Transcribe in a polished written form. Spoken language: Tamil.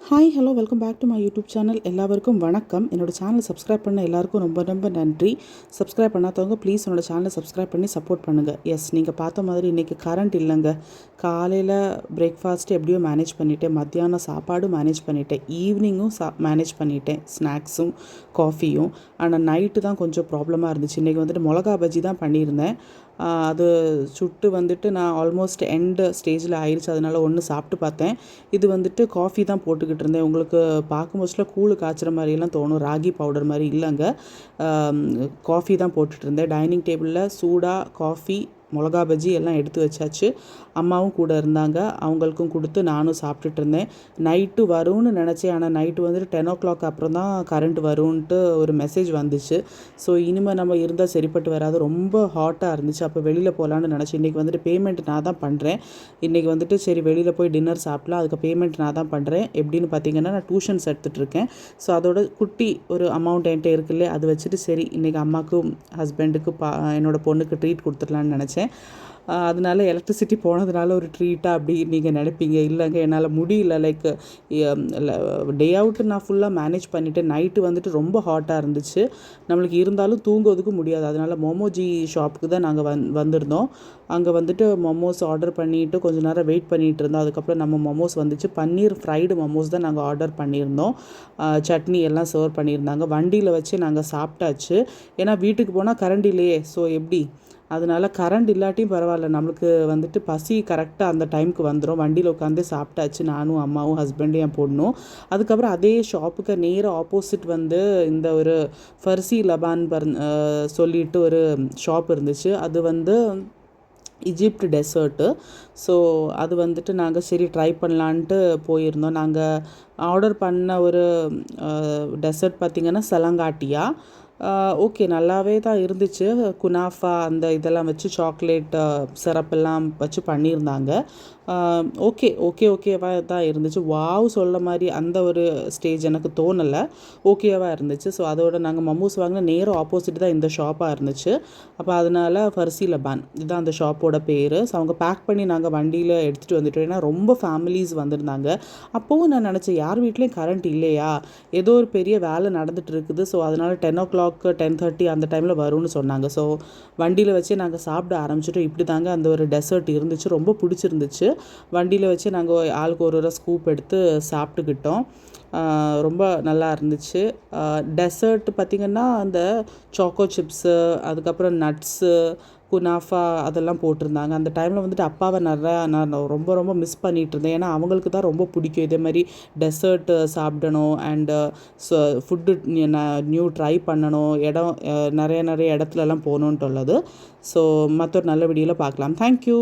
Hi hello welcome back to my YouTube channel. எல்லாருக்கும் வணக்கம். என்னோடய சேனலை சப்ஸ்கிரைப் பண்ண எல்லாருக்கும் ரொம்ப ரொம்ப நன்றி. சப்ஸ்கிரைப் பண்ணாதவங்க ப்ளீஸ் என்னோடய சேனலை சப்ஸ்கிரைப் பண்ணி சப்போர்ட் பண்ணுங்கள். எஸ், நீங்கள் பார்த்த மாதிரி இன்றைக்கி கரண்ட் இல்லைங்க. காலையில் பிரேக்ஃபாஸ்ட்டு எப்படியோ மேனேஜ் பண்ணிவிட்டேன், மத்தியானம் சாப்பாடும் மேனேஜ் பண்ணிவிட்டேன், ஈவினிங்கும் மேனேஜ் பண்ணிவிட்டேன், ஸ்நாக்ஸும் காஃபியும். ஆனால் நைட்டு தான் கொஞ்சம் ப்ராப்ளமாக இருந்துச்சு. இன்றைக்கி வந்துட்டு மிளகா பஜ்ஜி தான் பண்ணியிருந்தேன். அது சுட்டு வந்துட்டு நான் ஆல்மோஸ்ட் எண்டு ஸ்டேஜில் ஆயிடுச்சு. அதனால் ஒன்று சாப்பிட்டு பார்த்தேன். இது வந்துட்டு காஃபி தான் போட்டுக்கிட்டு இருந்தேன். உங்களுக்கு பார்க்கும் போதுல கூழு காய்ச்சுற மாதிரியெல்லாம் தோணும், ராகி பவுடர் மாதிரி இல்லைங்க. காஃபி தான் போட்டுட்டு இருந்தேன். டைனிங் டேபிளில் சூடாக காஃபி, மிளகா பஜ்ஜி எல்லாம் எடுத்து வச்சாச்சு. அம்மாவும் கூட இருந்தாங்க, அவங்களுக்கும் கொடுத்து நானும் சாப்பிட்டுட்டு இருந்தேன். நைட்டு வரும்னு நினச்சேன், ஆனால் நைட்டு வந்துட்டு 10 o'clock அப்புறம் தான் கரண்ட் வரும்ன்ட்டு ஒரு மெசேஜ் வந்துச்சு. ஸோ இனிமேல் நம்ம இருந்தால் சரிப்பட்டு வராது, ரொம்ப ஹாட்டாக இருந்துச்சு. அப்போ வெளியில் போகலான்னு நினச்சேன். இன்றைக்கி வந்துட்டு பேமெண்ட் நான் தான் பண்ணுறேன். இன்றைக்கி வந்துட்டு சரி வெளியில் போய் டின்னர் சாப்பிட்லாம், அதுக்கு பேமெண்ட் நான் தான் பண்ணுறேன். எப்படின்னு பார்த்தீங்கன்னா, நான் டியூஷன்ஸ் எடுத்துகிட்ருக்கேன். ஸோ அதோட குட்டி ஒரு அமௌண்ட் என்கிட்ட இருக்குல்ல, அது வச்சுட்டு சரி இன்றைக்கி அம்மாவுக்கும் ஹஸ்பண்டுக்கு என்னோடய பொண்ணுக்கு ட்ரீட் கொடுத்துடலான்னு நினச்சேன். அதனால எலக்ட்ரிசிட்டி போனதுனால ஒரு ட்ரீட்டாக அப்படி நீங்கள் நினைப்பீங்க. இல்லைங்க, என்னால் முடியல. லைக் டே அவுட்டு நான் ஃபுல்லாக மேனேஜ் பண்ணிவிட்டேன். நைட்டு வந்துட்டு ரொம்ப ஹாட்டாக இருந்துச்சு, நம்மளுக்கு இருந்தாலும் தூங்குவதுக்கு முடியாது. அதனால் மோமோஜி ஷாப்புக்கு தான் நாங்கள் வந்திருந்தோம். அங்கே வந்துட்டு மோமோஸ் ஆர்டர் பண்ணிவிட்டு கொஞ்சம் நேரம் வெயிட் பண்ணிகிட்டு இருந்தோம். அதுக்கப்புறம் நம்ம மோமோஸ் வந்துச்சு. பன்னீர் ஃப்ரைடு மோமோஸ் தான் நாங்கள் ஆர்டர் பண்ணியிருந்தோம். சட்னி எல்லாம் சர்வ் பண்ணியிருந்தாங்க. வண்டியில் வச்சு நாங்கள் சாப்பிட்டாச்சு. ஏன்னா வீட்டுக்கு போனால் கரண்ட் இல்லையே, ஸோ எப்படி, அதனால் கரண்ட் இல்லாட்டியும் பரவாயில்ல, நம்மளுக்கு வந்துட்டு பசி கரெக்டாக அந்த டைமுக்கு வந்துடும். வண்டியில் உட்காந்து சாப்பிட்டாச்சு, நானும் அம்மாவும் ஹஸ்பண்டும் என் பொண்ணும். அதுக்கப்புறம் அதே ஷாப்புக்கு நேராக ஆப்போசிட் வந்து இந்த ஒரு ஃபர்சி லபான் சொல்லிட்டு ஒரு ஷாப் இருந்துச்சு. அது வந்து இஜிப்ட் டெசர்ட்டு. ஸோ அது வந்துட்டு நாங்கள் சரி ட்ரை பண்ணலான்ட்டு போயிருந்தோம். நாங்கள் ஆர்டர் பண்ண ஒரு டெசர்ட் பார்த்திங்கன்னா சலங்காட்டியா. ஓகே, நல்லாவே தான் இருந்துச்சு. குனாஃபா அந்த இதெல்லாம் வச்சு சாக்லேட் சிரப்பெல்லாம் வச்சு பண்ணியிருந்தாங்க. ஓகேவாக தான் இருந்துச்சு. வாவ் சொல்ல மாதிரி அந்த ஒரு ஸ்டேஜ் எனக்கு தோணலை, ஓகேவாக இருந்துச்சு. ஸோ அதோட நாங்கள் மமோஸ் வாங்கின நேரம் ஆப்போசிட் தான் இந்த ஷாப்பாக இருந்துச்சு. அப்போ அதனால் ஃபர்சி லபான் இதுதான் அந்த ஷாப்போட பேர். ஸோ அவங்க பேக் பண்ணி நாங்கள் வண்டியில் எடுத்துகிட்டு வந்துட்டோம். ஏன்னா ரொம்ப ஃபேமிலிஸ் வந்திருந்தாங்க. அப்போவும் நான் நினச்சேன், யார் வீட்லேயும் கரண்ட் இல்லையா, ஏதோ ஒரு பெரிய வேலை நடந்துகிட்டு இருக்குது. ஸோ அதனால் 10 o'clock 10:30 அந்த டைமில் வரும்னு சொன்னாங்க. ஸோ வண்டியில் வச்சு நாங்கள் சாப்பிட ஆரம்பிச்சிட்டோம். இப்படி தாங்க அந்த ஒரு டெசர்ட் இருந்துச்சு, ரொம்ப பிடிச்சிருந்துச்சு. வண்டியில் வச்சு நாங்கள் ஆளுக்கு ஒரு ஸ்கூப் எடுத்து சாப்பிட்டுக்கிட்டோம். ரொம்ப நல்லா இருந்துச்சு. டெசர்ட் பார்த்திங்கன்னா அந்த சாக்கோ சிப்ஸு, அதுக்கப்புறம் நட்ஸு, குனாஃபா அதெல்லாம் போட்டிருந்தாங்க. அந்த டைமில் வந்துட்டு அப்பாவை நான் ரொம்ப ரொம்ப மிஸ் பண்ணிகிட்டு இருந்தேன். ஏன்னா அவங்களுக்கு தான் ரொம்ப பிடிக்கும் இதே மாதிரி டெசர்ட்டு சாப்பிடணும், அண்டு ஃபுட்டு நியூ ட்ரை பண்ணணும், நிறைய இடத்துலலாம் போகணுன்ட்டு உள்ளது. ஸோ மற்ற ஒரு நல்ல வீடியோவில் பார்க்கலாம். தேங்க்யூ.